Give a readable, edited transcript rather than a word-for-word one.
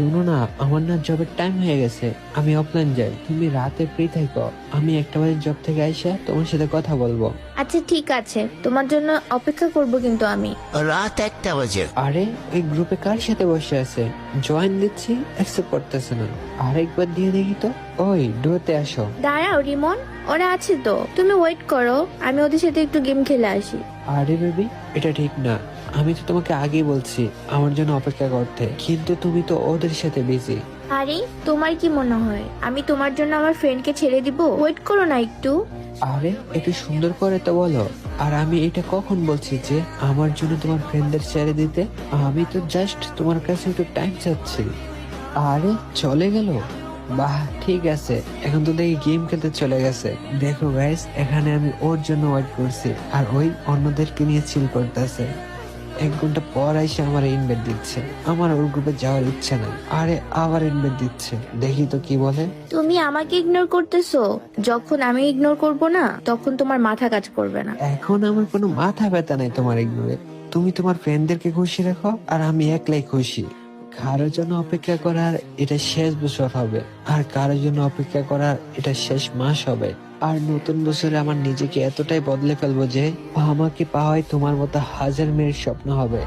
শোনো না, আমার না জবের টাইম হয়ে গেছে, আমি অফলাইন যাই, তুমি রাতে ফ্রি থাকো, আমি 1টা বাজে জব থেকে আইসা তোমার সাথে কথা বলবো। আচ্ছা ঠিক আছে, তোমার জন্য অপেক্ষা করব কিন্তু আমি। রাত 1টা বাজে। আরে ওই গ্রুপে কার সাথে বসে আছে? জয়েন দিচ্ছি, অ্যাকসেপ্ট করতেছে না। আরেকবার দিয়ে দেখি তো। ওই ডুয়োতে আসো। দাঁড়াও রিমন, ওরা আছে তো, তুমি ওয়েট করো, আমি ওদের সাথে একটু গেম খেলে আসি। আরে বেবি, এটা ঠিক না। আমি তো তোমাকে আগেই বলছি আমার জন্য অপেক্ষা করতে, কিন্তু তুমি তো ওদের সাথে বিজি। আরে তোমার কি মনে হয় আমি তোমার জন্য আমার ফ্রেন্ডকে ছেড়ে দিব? ওয়েট করো না একটু। আরে একটু সুন্দর করে তো বলো। আর আমি এটা কখন বলছি যে আমার জন্য তোমার ফ্রেন্ডদের ছেড়ে দিতে? আমি তো জাস্ট তোমার কাছে একটু টাইম চাচ্ছি। আরে চলে গেল। বাহ, ঠিক আছে, এখন তো দেখি গেম খেলতে চলে গেছে। দেখো গাইস, এখানে আমি ওর জন্য ওয়েট করছি আর ওই অন্যদেরকে নিয়ে চিল করতেছে। 1 ঘন্টা পর এসে আমার ইনভাইট দিচ্ছে, আমার ওর গ্রুপে যাওয়ার ইচ্ছা নাই। আরে আবার ইনভাইট দিচ্ছে, দেখি তো কি বলে। তুমি আমাকে ইগনোর করতেছো, যখন আমি ইগনোর করব না তখন তোমার মাথা কাজ করবে না। এখন আমার কোনো মাথা ব্যথা নাই তোমার ইগনোরে। তুমি তোমার ফ্রেন্ডদেরকে খুশি রাখো আর আমি একলাই খুশি। কারোর জন্য অপেক্ষা করার এটা শেষ বছর হবে, আর কারোর জন্য অপেক্ষা করার এটা শেষ মাস হবে। আর নতুন বছরে আমার নিজেকে এতটাই বদলে ফেলবো যে আমাকে পাওয়াই তোমার মতো হাজার মেয়ের স্বপ্ন হবে।